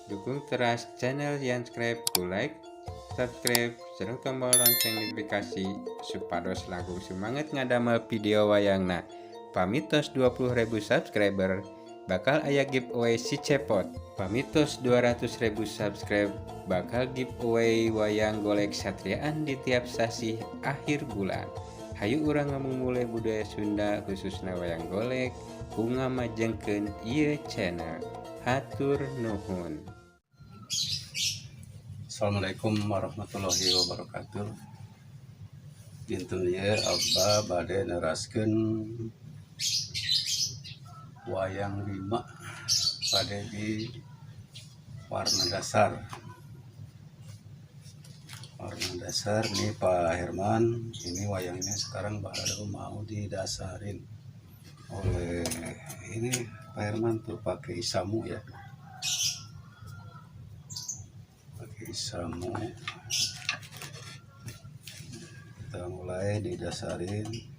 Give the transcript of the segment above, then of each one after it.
Dukung terus channel Yanscribe ku like, subscribe, serta tombol lonceng notifikasi supados langkung semangat ngadamel video wayangna. Pamitos 20.000 subscriber bakal aya giveaway si cepot. Pamitos 200.000 subscribe bakal giveaway wayang golek satriaan di tiap sasi akhir bulan. Hayu urang ngamumule budaya Sunda khususna wayang golek ku ngamajengkeun ieu channel. Hatur nuhun. Assalamualaikum warahmatullahi wabarakatuh. Dinten ieu Abah bade neraskeun wayang 5 bade di warna dasar. Warna dasar nih Pak Herman, ini wayangnya sekarang baru mau didasarin oleh ini Pak Herman tuh pakai isamu ya. Pakai isamu. Kita mulai didasarin.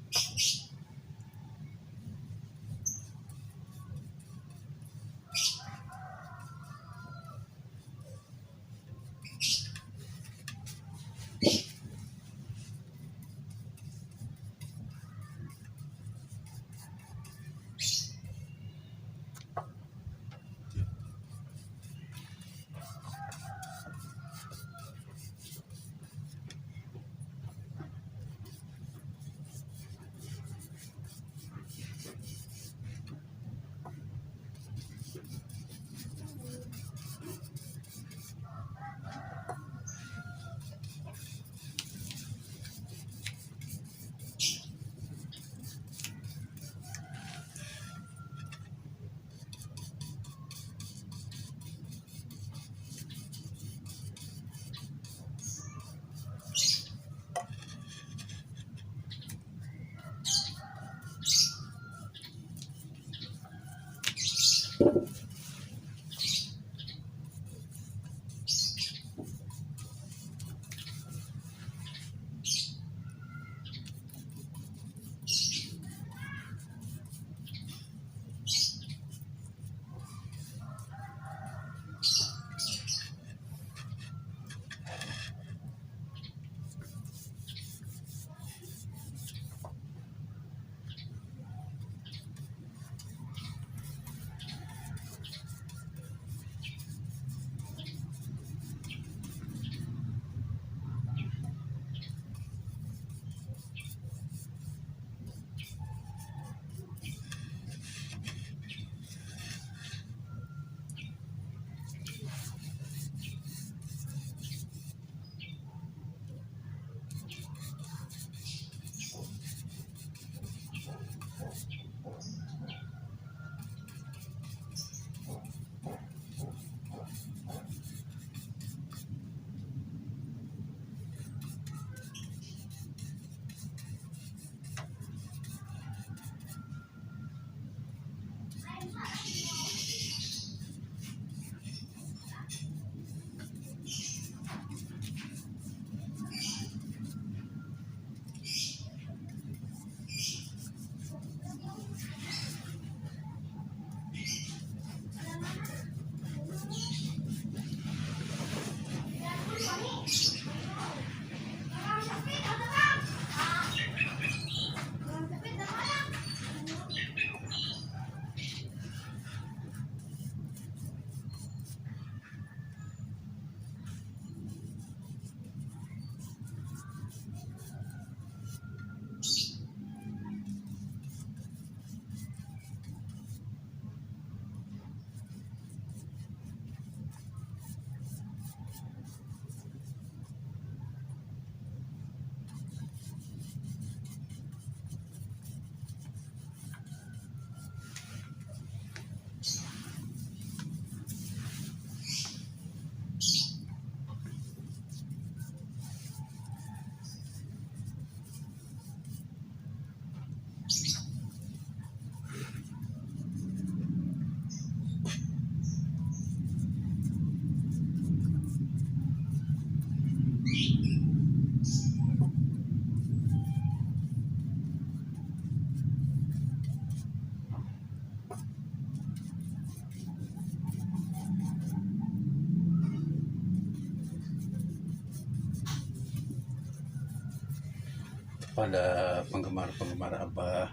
kepada penggemar-penggemar Abah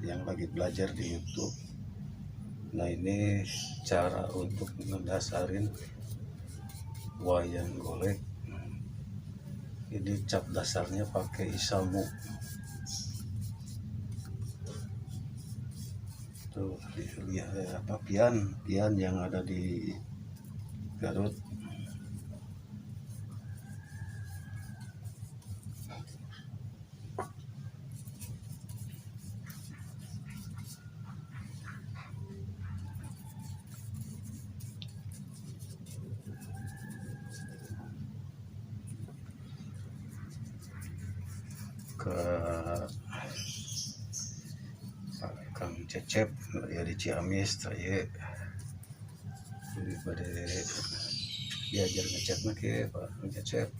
yang lagi belajar di YouTube. Nah, ini cara untuk mendasarin wayang golek. Ini cap dasarnya pakai isamu. Tuh, lihat apa pian yang ada di Garut. Ke Kang Cecep ya di Ciamis saya pada diajar ngecat ke Pak Kang Cecep.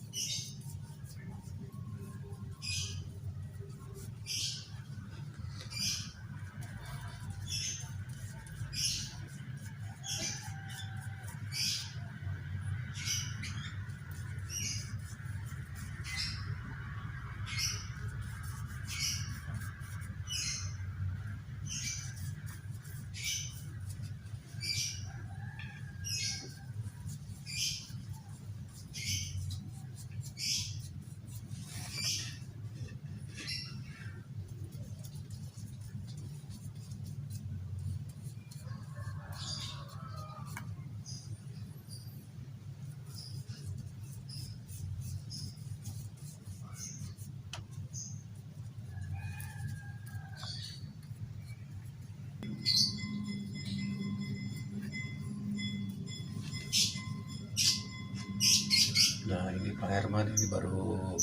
Nah, ini Pak Herman ini baru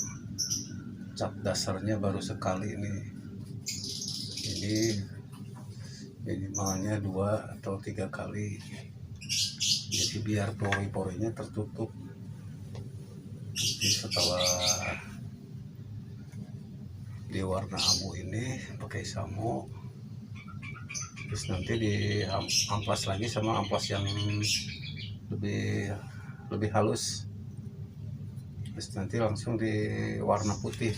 cap dasarnya baru sekali ini. Ini minimalnya 2 atau 3 kali. Jadi biar pori-porinya tertutup. Jadi setelah di warna abu ini pakai samo, terus nanti di amplas lagi sama amplas yang lebih halus. Terus nanti langsung di warna putih.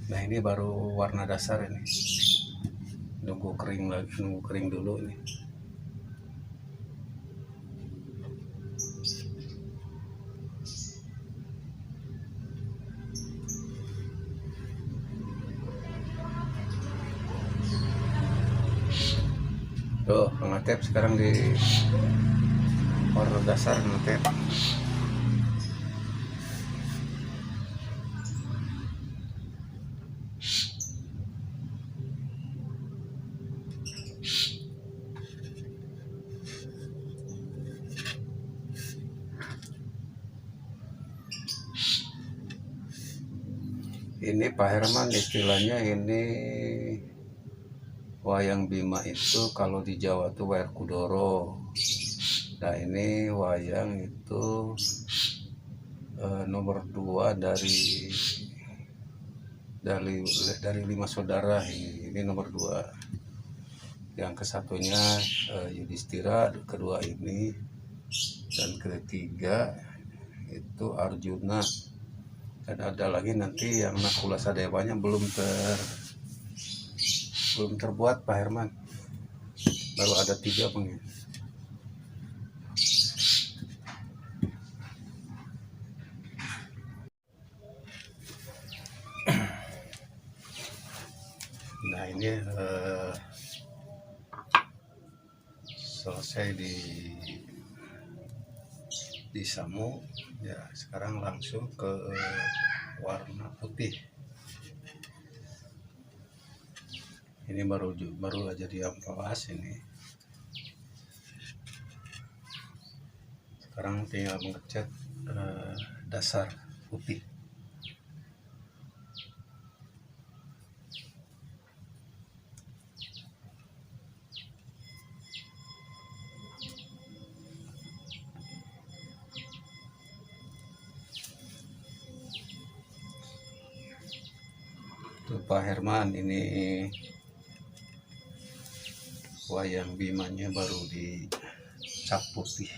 Nah, ini baru warna dasar ini. Nunggu kering dulu nih. Tuh, ngetep sekarang di warna dasar ngetep. Ini Pak Herman istilahnya ini wayang Bima itu kalau di Jawa tuh wayang Kudoro. Nah, ini wayang itu nomor 2 dari 5 saudara. Ini nomor 2. Yang kesatunya Yudhistira, kedua ini, dan ketiga itu Arjuna. Dan ada lagi nanti yang Nakula Sadewanya belum terbuat Pak Herman. Baru ada 3 pengen. Nah, ini selesai di samu ya, sekarang langsung ke warna putih. Ini baru aja diamplas ini. Sekarang tinggal mengecat dasar putih. Tuh Pak Herman, ini wayang Bimanya baru dicap putih.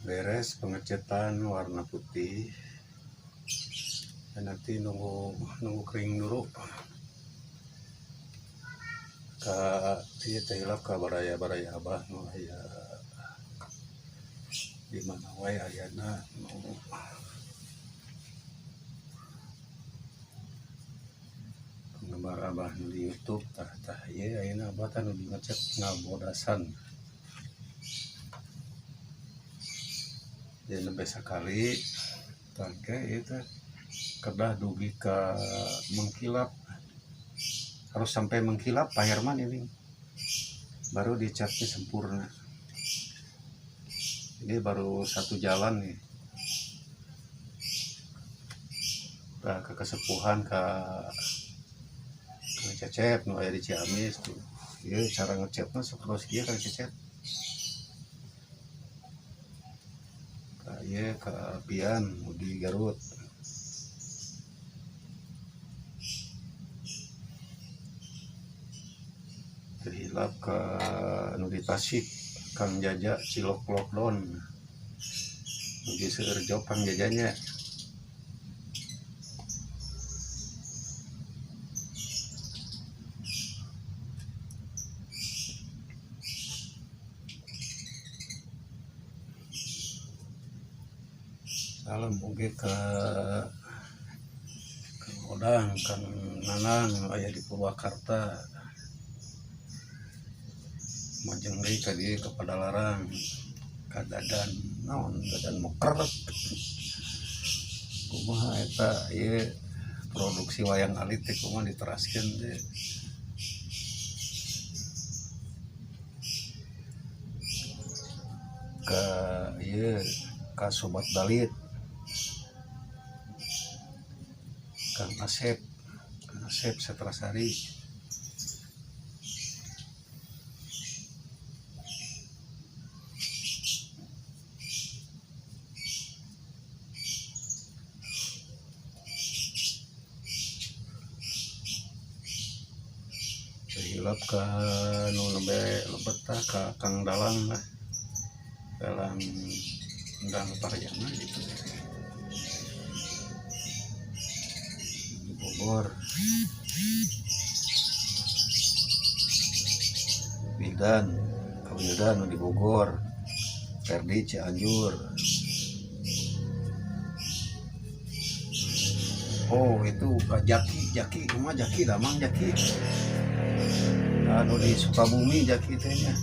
beres pengecetan warna putih, dan nanti nunggu kering dulu. Ieu teh hilap ka baraya abah nu aya di mana wae ayana nu penggemar abah nu di YouTube tah ieu ayeuna abah teh nu ngecek ngabodasan. Jadi lebih sekali tangke itu kedah dugi ke mengkilap, harus sampai mengkilap Pak Herman ini baru dicatnya sempurna. Ini baru satu jalan nih ke kesepuhan ke Cecep nu aya di Ciamis tuh. Ieu cara ngecatnya sapertos kieu Kang Cecep. Ieu ke Pian di Garut. Terhilap ke nu di Tasik Kang Jaja Cilok Lockdown. Nugi seueur job Kang Jajanya. Salam oge ke Kang Odang, Kang Nanang aya di Purwakarta. Majeng deui ka dieu ke Padalarang, ka Dadan naon Dadan Moker. Kumaha eta ieu produksi wayang alit teh kumaha diteraskeun teh. Ka ieu ka Sobat Dalit, Kang Asep Setrasari. Terhilap ke nu nembe lebet ka Kang Dalang lah. Dalang Endang Paryana gitu. Di Bogor. Wildan di Bogor. Ferdi Cianjur. Oh itu Kak Jaki rumah Jaki Damang Jaki. Anu di Sukabumi Jaki tehnya.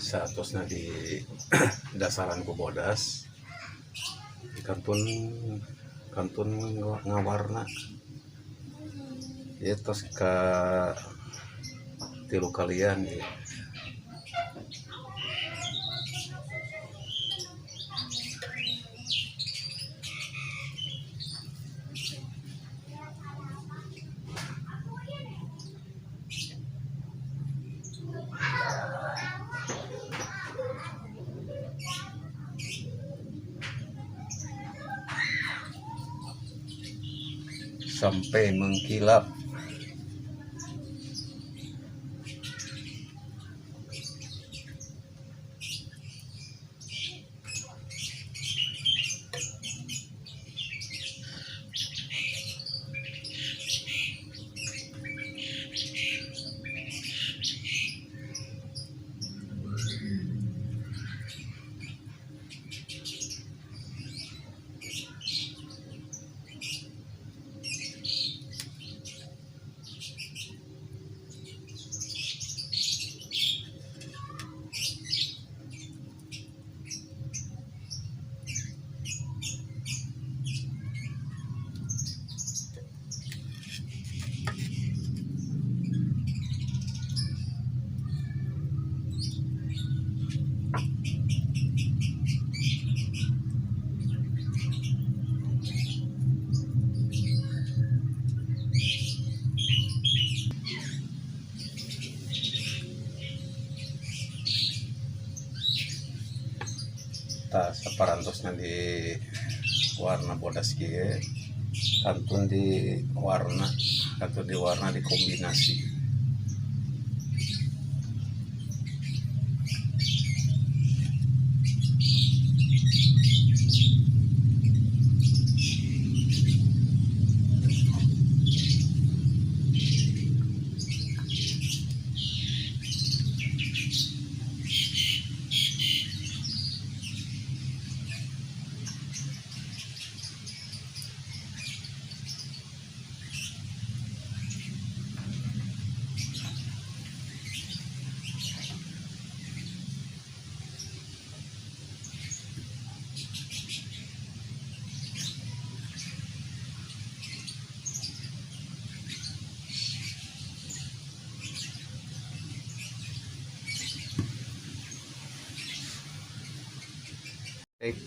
Saatosna di dasaran ku bodas di kantun ngawarna ieu tos ka 3 kalian ya. Sampai mengkilap. tas parantosna di warna bodas kieu kantun di warna dikombinasi. Baik.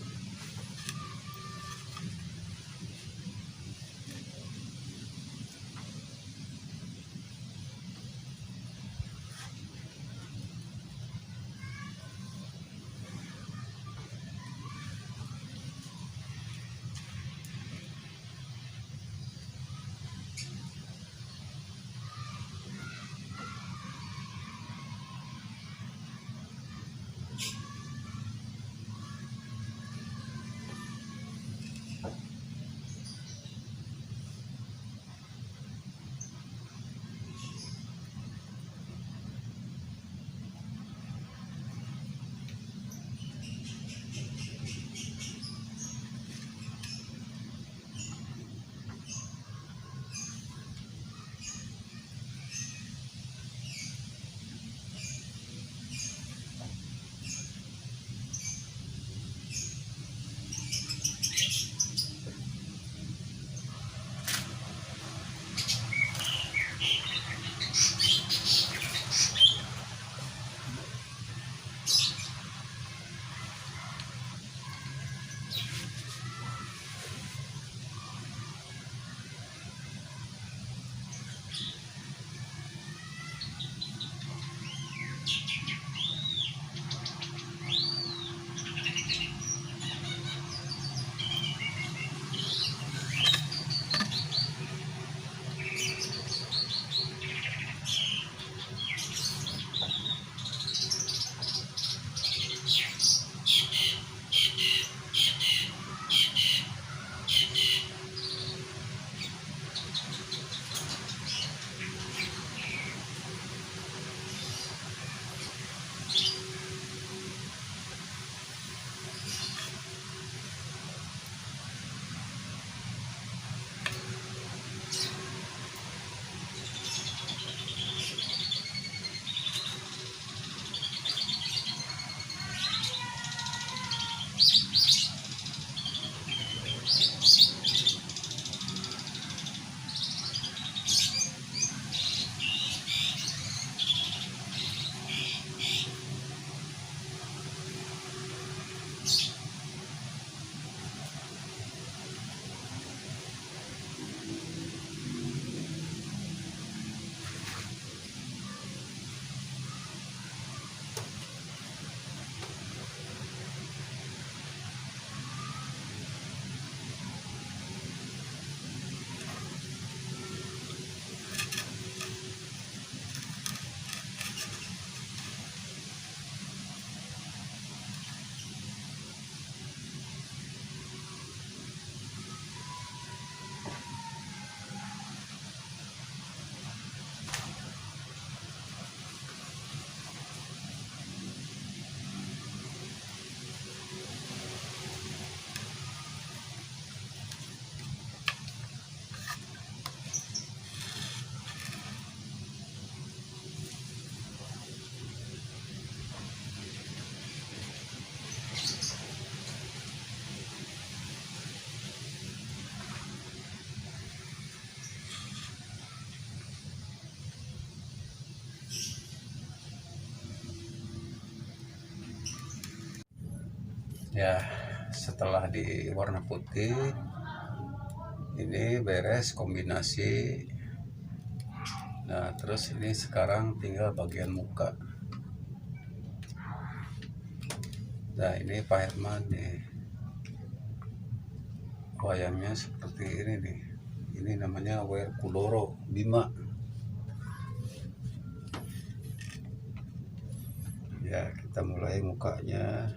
Ya, setelah di warna putih ini beres kombinasi. Nah, terus ini sekarang tinggal bagian muka. Nah ini Pak Herman nih, wayangnya seperti ini nih. Ini namanya wayang Kudoro Bima. Ya kita mulai mukanya.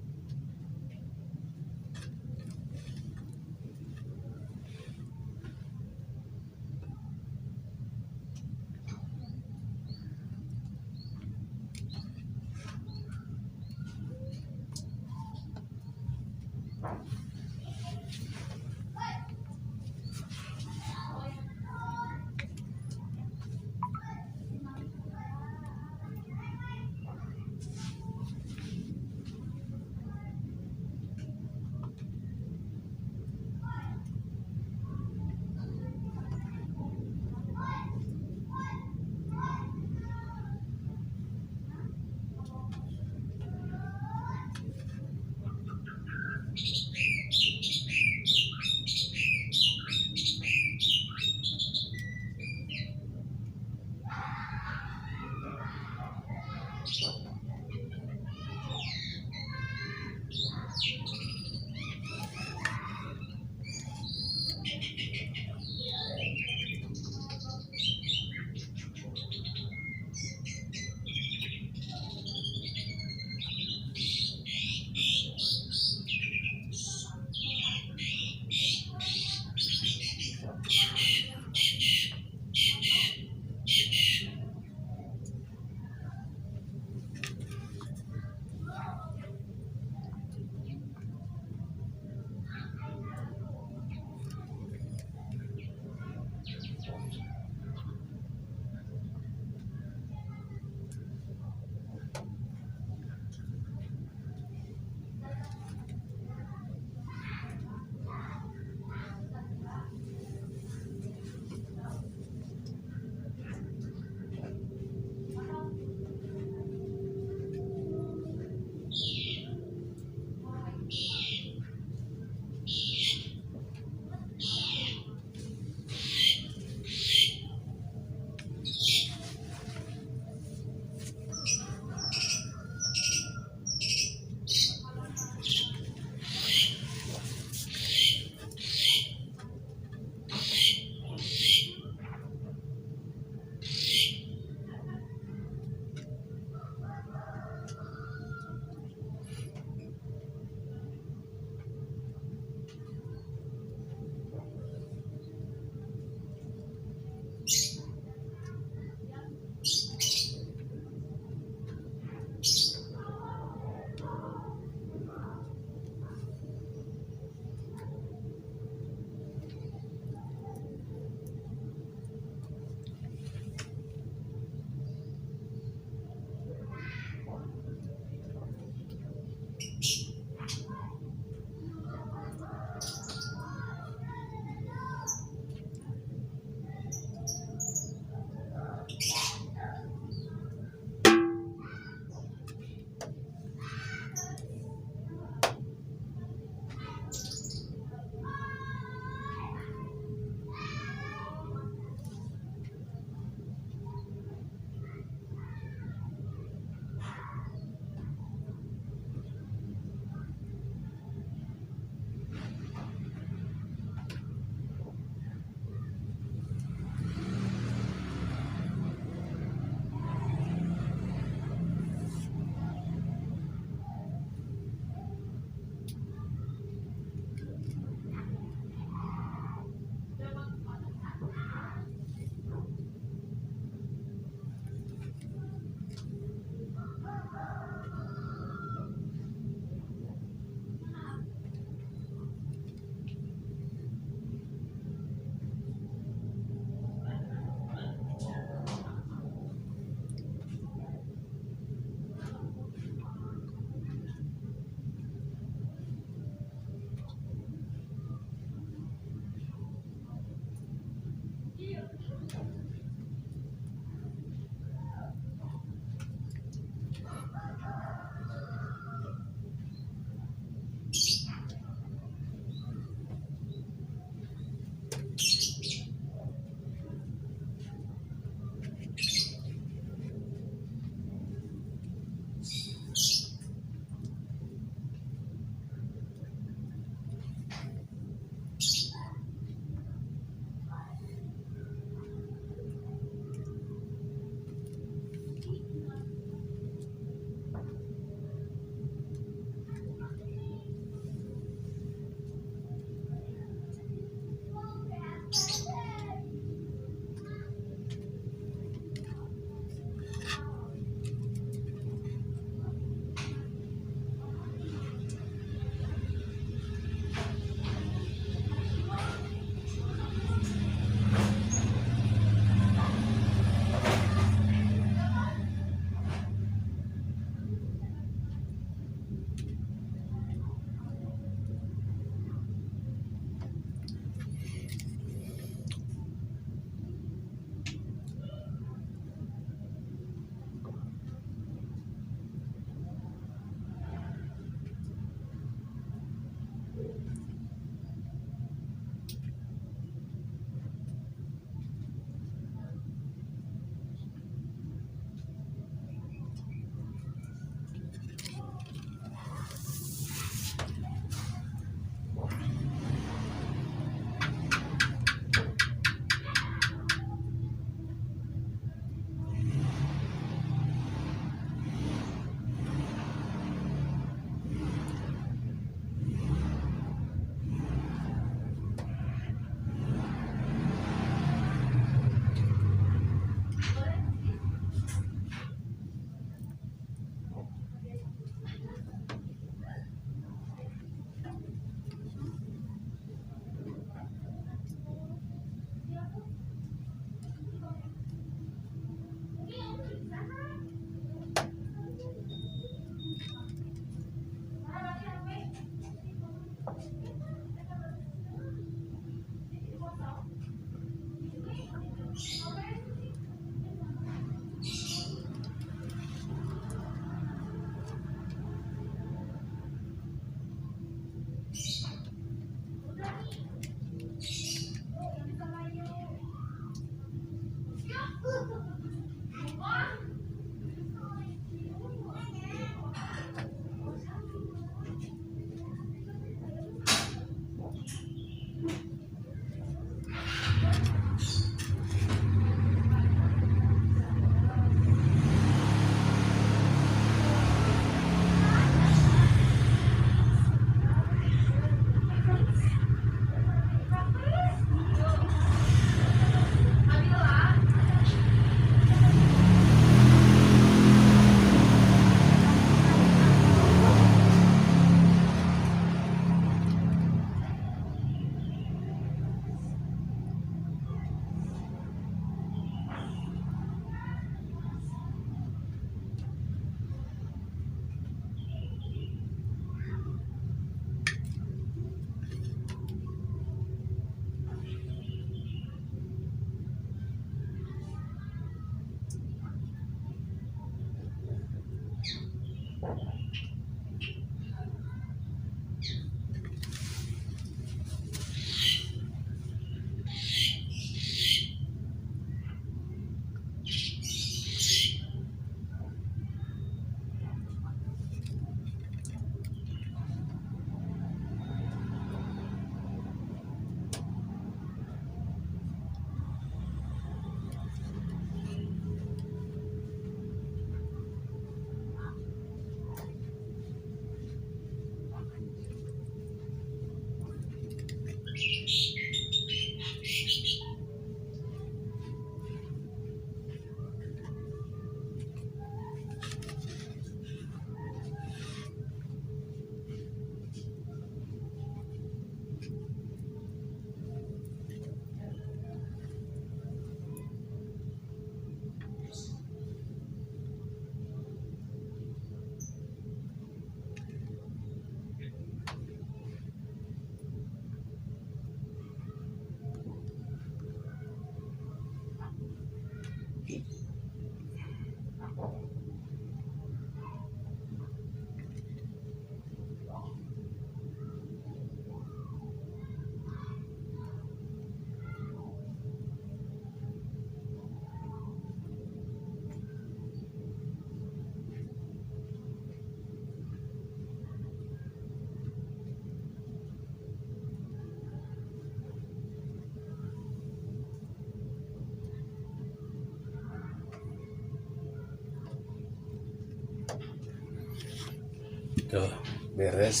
Tuh, beres.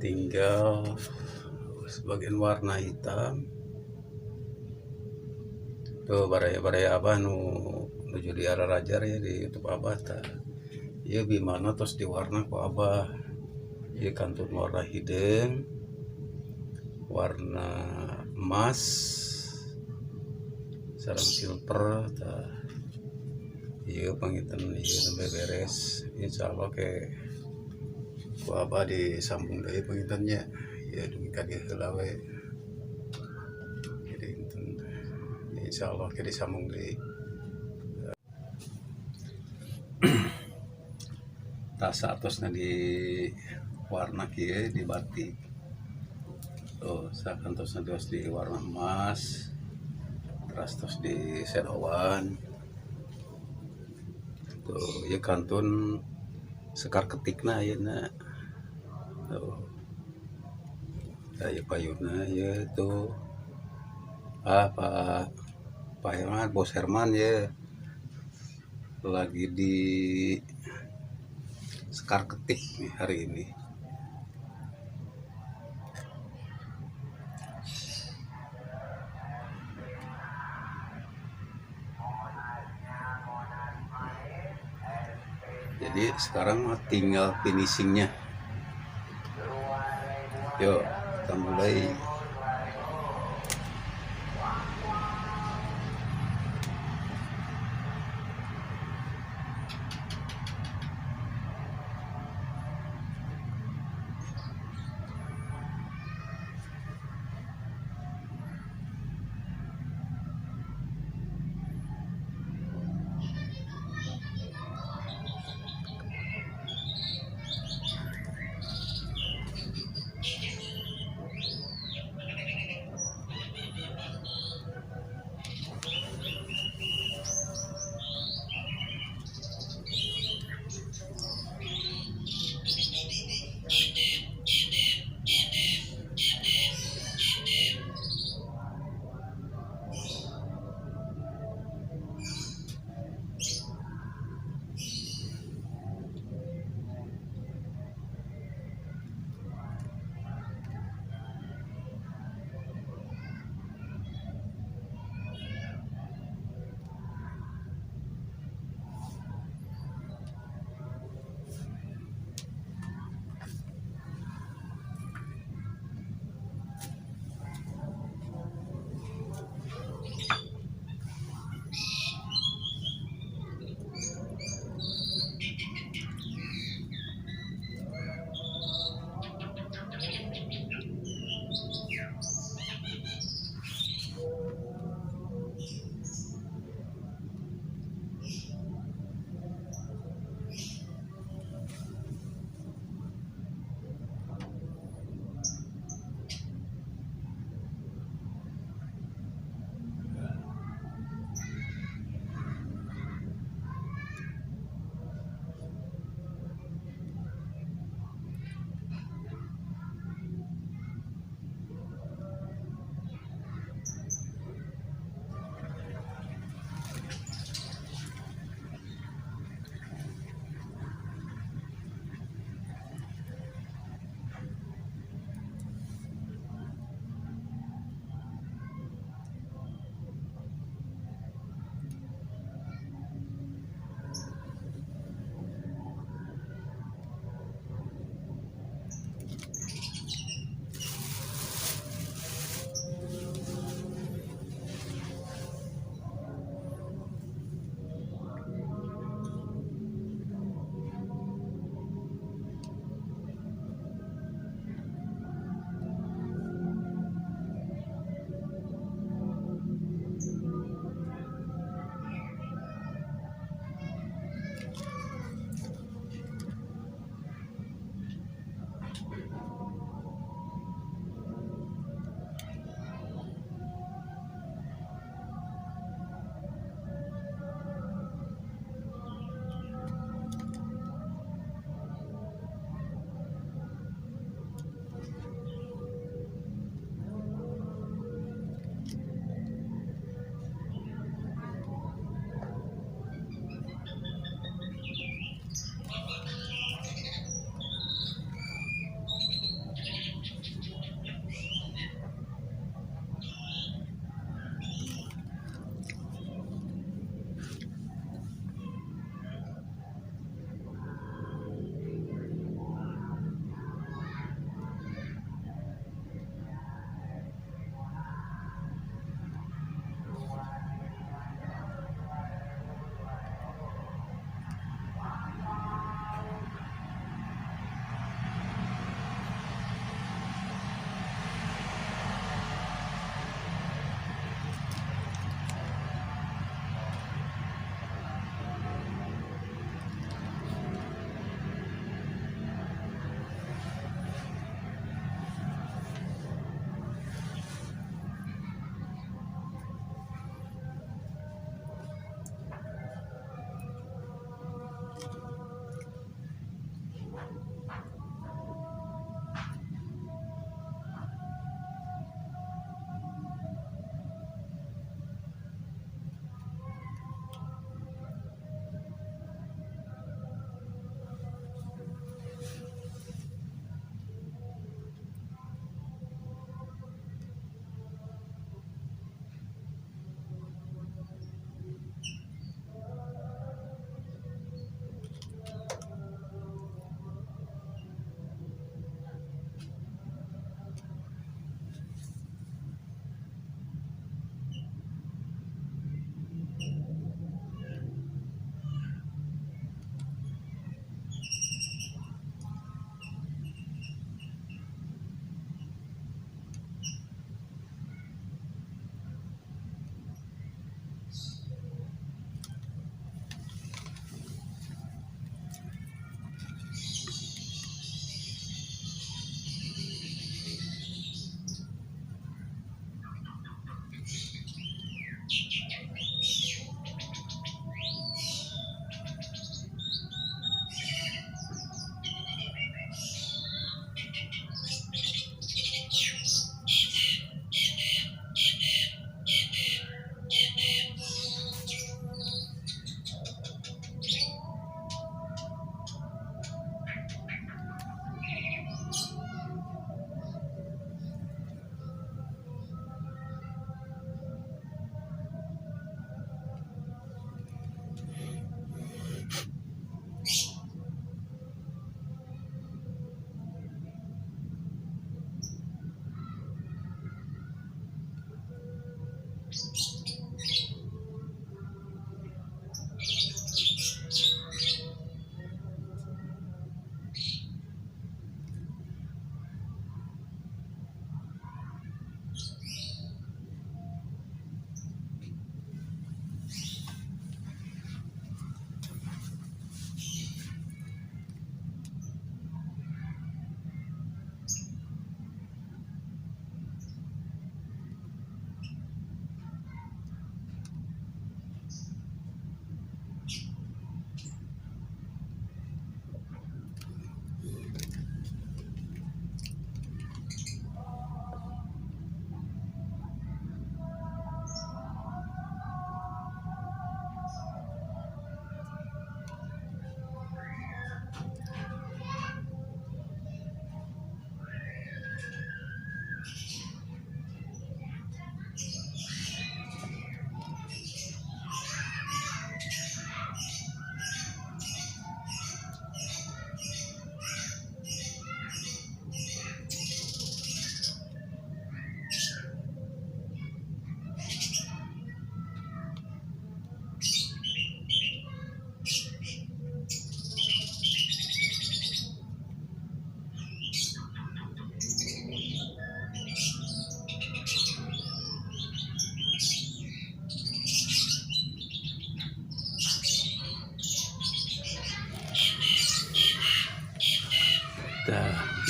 Tinggal sebagian warna hitam. Tuh baraya-baraya abah nu nuju di arah rajar ya di YouTube abah ta. Ieu bimana tos diwarna ku abah. Ieu kantun warna hidung, warna emas, sareng silver ta. Ieu panginten ieu nembe beres. Insyaallah ke ku abah disambung deui pangintennya. Ieu dugi ka dieu heula we. Jadi insyaallah ke disambung deui. Tas atosna di warna kieu di batik. Tuh, sakantosna terus di warna emas. Terus di sedowan. Tuh, ieu kantun sekar ketikna ayeuna. Tuh. Aya payuna ieu tuh. Pak Herman, Bos Herman ya lagi di sekar ketik nih hari ini. Jadi sekarang tinggal finishingnya. Yuk kita mulai.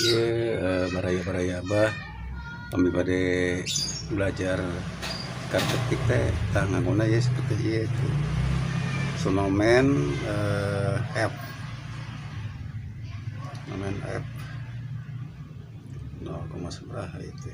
Iya, baraya-baraya bah kami pada belajar karpetik teh tanganuna ya seperti itu Sonomen F Sonomen F 0,11 itu.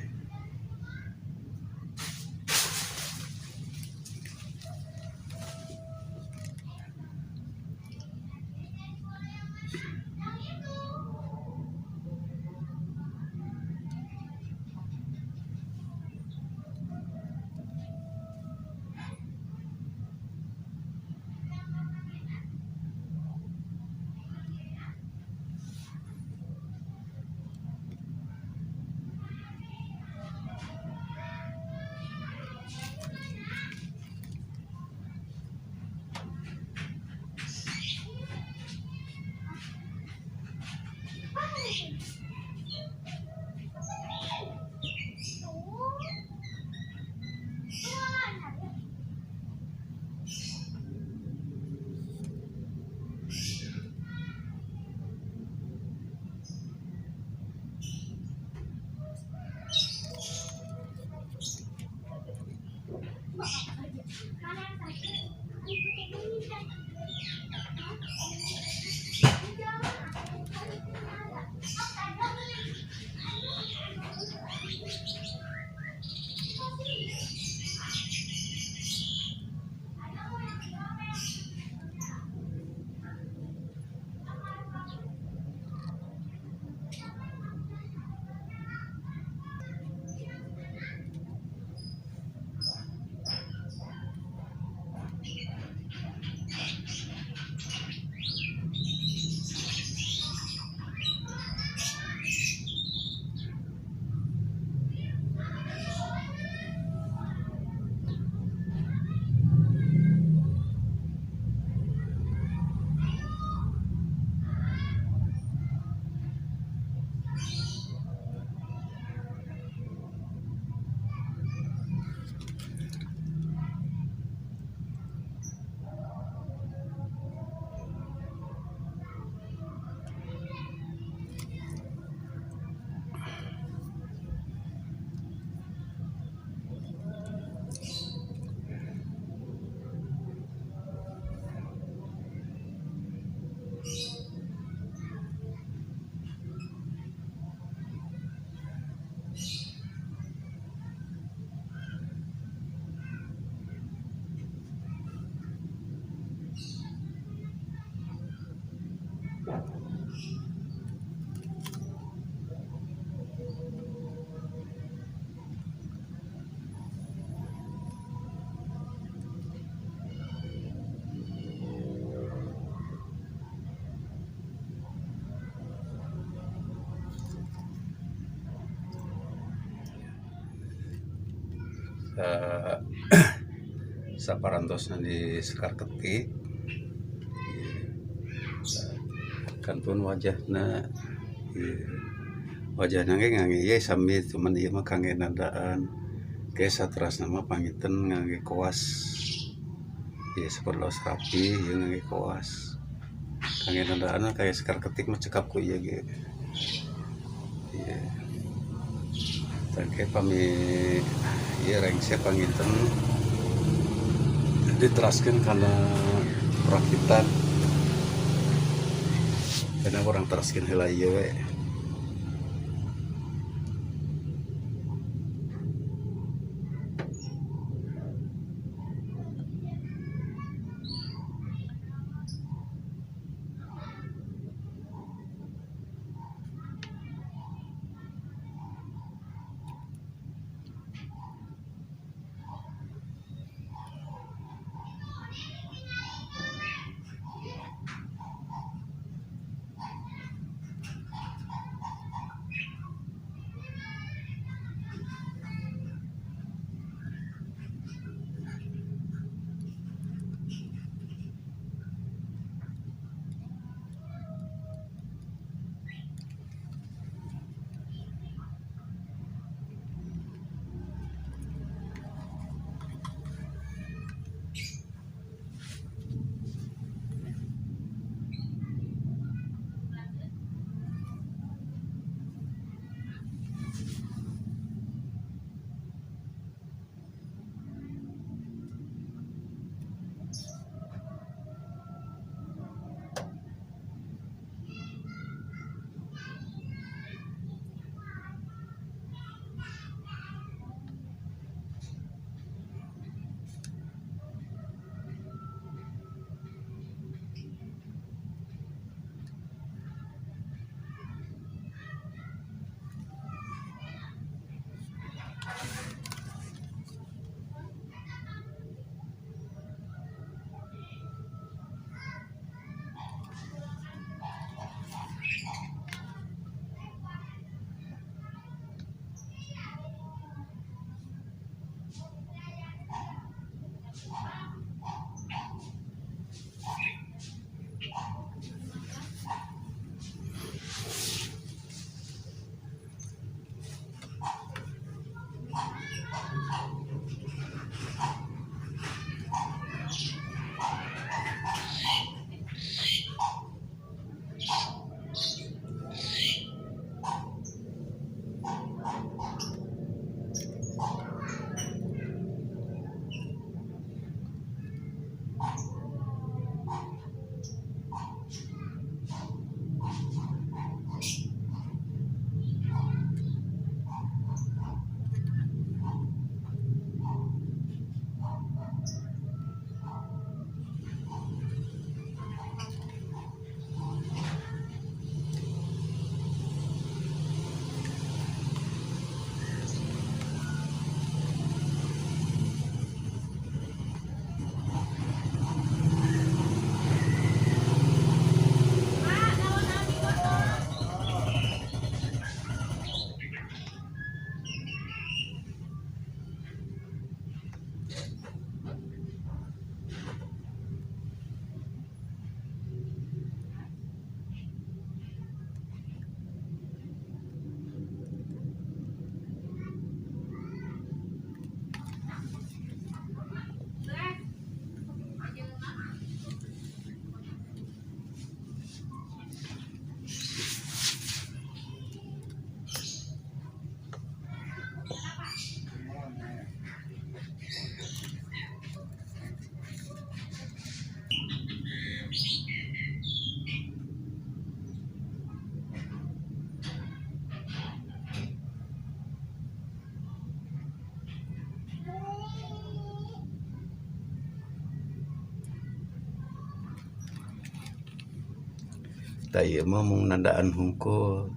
Saparantosna di sekar ketik kan pun wajahna wajahna ge ngangge ye sami cuman ieu mah kangge nandaan ge saterasna mah pangiten ngangge koas ieu saperlos rapi ieu ngangge koas kangge nandaan kaya sekar ketik mah cekap ku ieu ge ieu tangke pami ieu rengse panginten diteraskeun kana perakitan karena orang teraskeun heula ieu we. Taya mah mung nandaan hungkul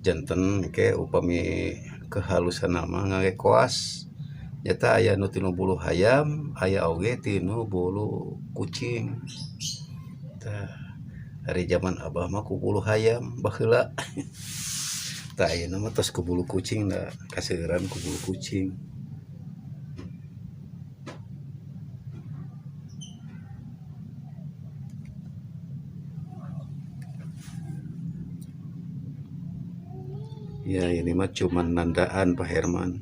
janten ke upami kehalusan nama ngage koas nyata aya nu tinu bulu hayam aya oge tinu bulu kucing. Tah hari zaman abah mah ku bulu hayam baheula. Tah ayeuna mah tos ku bulu kucing da kaseueuran ku bulu kucing. Ya ini mah cuman nandaan Pak Herman.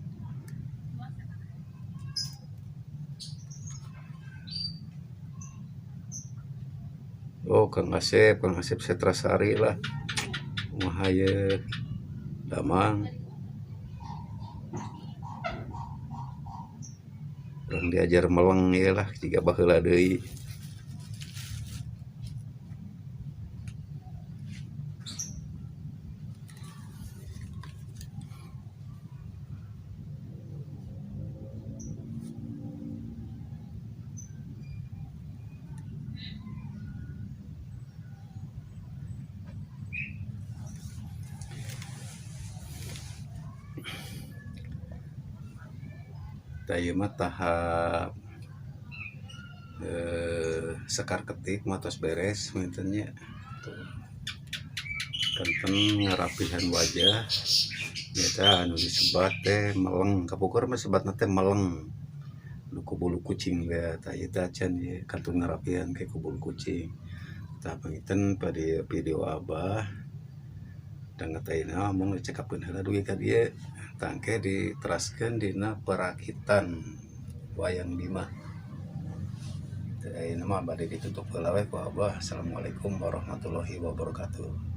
Oh Kang Asep Setrasari lah. Mahaya damang. Orang diajar meleng ya lah jika baheula deui. Taya mah tahap sekar ketik matos beres maintennya kanten ngarapihan wajah nyata anu disebat teh meleng kapukur mah sebatna teh meleng nu ku bulu kucing we tah ieu teh acan ye kantun ngarapihan ke ku bulu kucing tah panginten pada video abah dan ngataina mung cekapeun heula dugi ka dieu tangke diteraskeun dina perakitan wayang Bima. Ayeuna mah bade ditutup heula we ku Abah. Assalamualaikum warahmatullahi wabarakatuh.